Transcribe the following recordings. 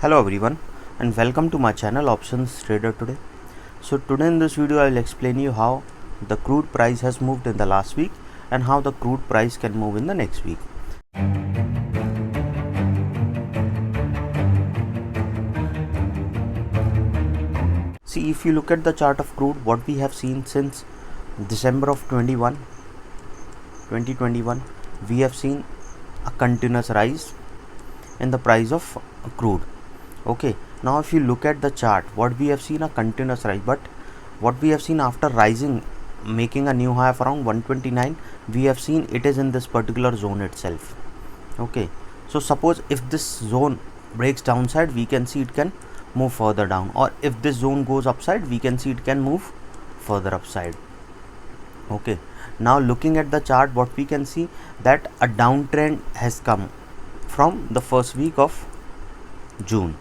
Hello everyone and welcome to my channel Options Trader today. So today in this video I will explain you how the crude price has moved in the last week and how the crude price can move in the next week. See, if you look at the chart of crude, what we have seen since December of 2021, we have seen a continuous rise in the price of crude. Okay, now if you look at the chart, what we have seen a continuous rise, but what we have seen after rising, making a new high of around 129, we have seen it is in this particular zone itself. Okay, so suppose if this zone breaks downside, we can see it can move further down, or if this zone goes upside, we can see it can move further upside. Okay, now looking at the chart, what we can see that a downtrend has come from the first week of June.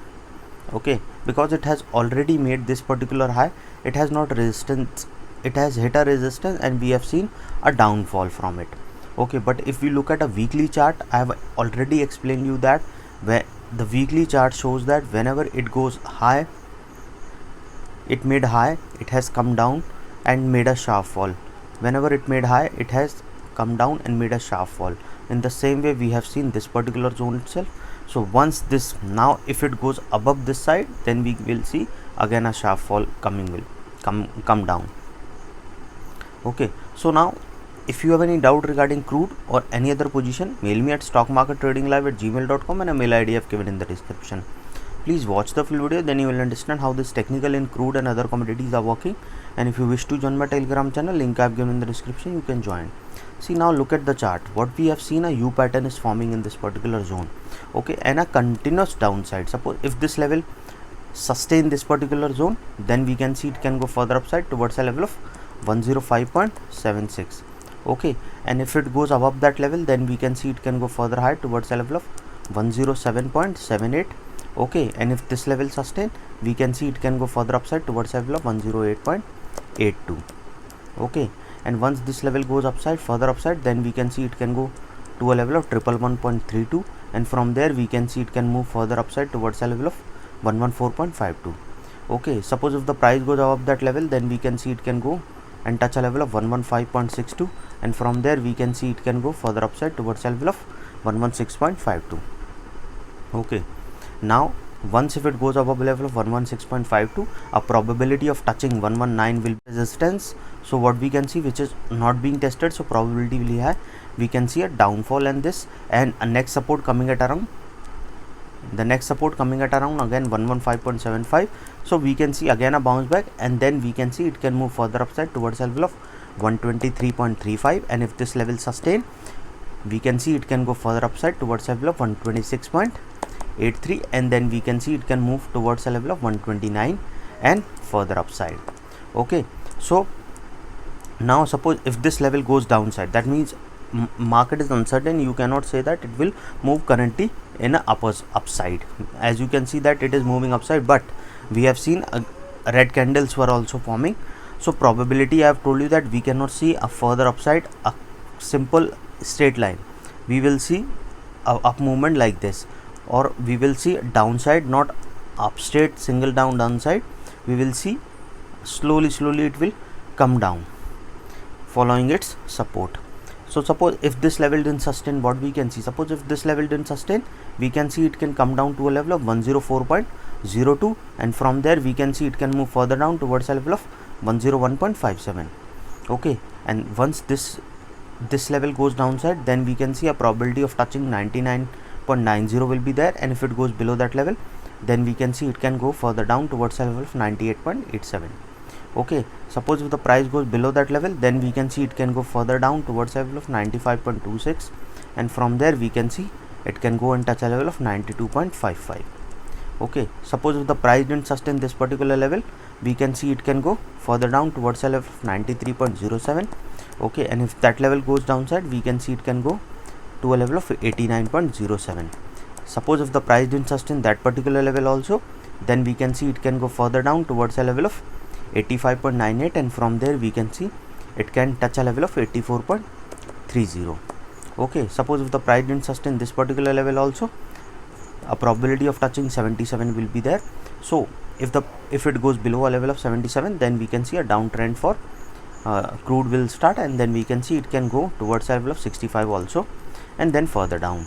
Okay, because it has already made this particular high, it has not resistance, it has hit a resistance and we have seen a downfall from it. Okay, but if we look at a weekly chart, I have already explained you that where the weekly chart shows that whenever it goes high, it made high, it has come down and made a sharp fall. Whenever it made high, it has come down and made a sharp fall. In the same way we have seen this particular zone itself. So once this, now if it goes above this side, then we will see again a sharp fall coming, will come down. Okay, so now if you have any doubt regarding crude or any other position, mail me at stockmarkettradinglive@gmail.com and a mail ID I have given in the description. Please watch the full video, then you will understand how this technical in crude and other commodities are working. And if you wish to join my Telegram channel, link I have given in the description, you can join. See, now look at the chart. What we have seen, a U pattern is forming in this particular zone. Okay, and a continuous downside. Suppose if this level sustain this particular zone, then we can see it can go further upside towards a level of 105.76. okay, and if it goes above that level, then we can see it can go further high towards a level of 107.78. okay, and if this level sustain, we can see it can go further upside towards a level of 108.82. okay, and once this level goes upside, further upside, then we can see it can go to a level of 111.32, and from there we can see it can move further upside towards a level of 114.52. okay, suppose if the price goes above that level, then we can see it can go and touch a level of 115.62, and from there we can see it can go further upside towards a level of 116.52. okay, now once if it goes above level of 116.52, a probability of touching 119 will be resistance. So what we can see, which is not being tested, so probability will be high. We can see a downfall in this, and a next support coming at around again 115.75. so we can see again a bounce back, and then we can see it can move further upside towards a level of 123.35, and if this level sustain, we can see it can go further upside towards a level of 126.83, and then we can see it can move towards a level of 129 and further upside. Okay, so now suppose if this level goes downside, that means market is uncertain. You cannot say that it will move currently in a upside. As you can see that it is moving upside, but we have seen red candles were also forming. So probability, I have told you that we cannot see a further upside, a simple straight line. We will see a up movement like this, or we will see downside, not up straight single downside. We will see slowly it will come down following its support. So suppose if this level didn't sustain, what we can see, suppose if this level didn't sustain, we can see it can come down to a level of 104.02, and from there we can see it can move further down towards a level of 101.57. okay, and once this level goes downside, then we can see a probability of touching 99.90 will be there, and if it goes below that level, then we can see it can go further down towards a level of 98.87. okay, suppose if the price goes below that level, then we can see it can go further down towards a level of 95.26, and from there we can see it can go and touch a level of 92.55. okay, suppose if the price didn't sustain this particular level, we can see it can go further down towards a level of 93.07. okay, and if that level goes downside, we can see it can go to a level of 89.07. suppose if the price didn't sustain that particular level also, then we can see it can go further down towards a level of 85.98, and from there we can see it can touch a level of 84.30. okay, suppose if the price didn't sustain this particular level also, a probability of touching 77 will be there. So if it goes below a level of 77, then we can see a downtrend for crude will start, and then we can see it can go towards a level of 65 also, and then further down.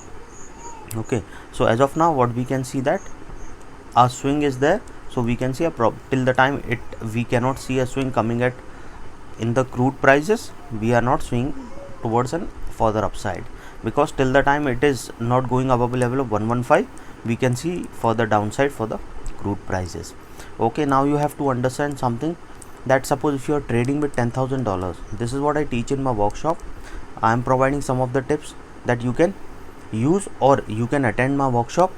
Okay, so as of now what we can see that a swing is there. So we can see till the time we cannot see a swing coming at in the crude prices, we are not swinging towards an further upside, because till the time it is not going above a level of 115, we can see further downside for the crude prices. Okay, now you have to understand something, that suppose if you are trading with $10,000, this is what I teach in my workshop. I am providing some of the tips that you can use, or you can attend my workshop,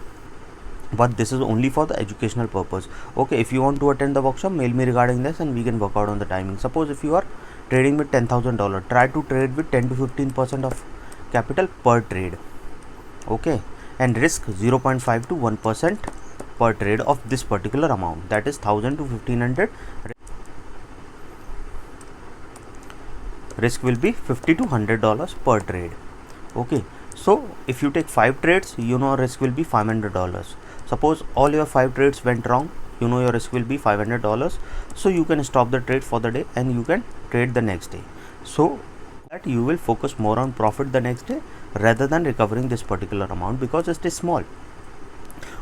but this is only for the educational purpose. Okay, if you want to attend the workshop, mail me regarding this and we can work out on the timing. Suppose if you are trading with $10,000, try to trade with 10 to 15% of capital per trade. Okay, and risk 0.5 to 1% per trade of this particular amount, that is 1000 to 1500. Risk will be $50 to $100 per trade. Okay, so if you take 5 trades, you know risk will be $500. Suppose all your 5 trades went wrong, you know your risk will be $500. So you can stop the trade for the day and you can trade the next day, so that you will focus more on profit the next day rather than recovering this particular amount, because it is small.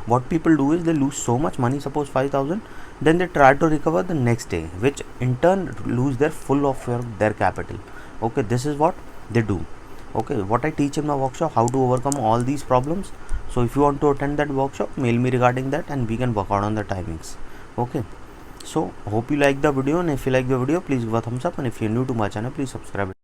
What people do is they lose so much money, suppose 5,000, then they try to recover the next day, which in turn lose their full of their capital. Okay, this is what they do. Okay, what I teach in my workshop, how to overcome all these problems. So if you want to attend that workshop, mail me regarding that and we can work out on the timings. Okay, so hope you like the video, and if you like the video, please give a thumbs up, and if you're new to my channel, please subscribe.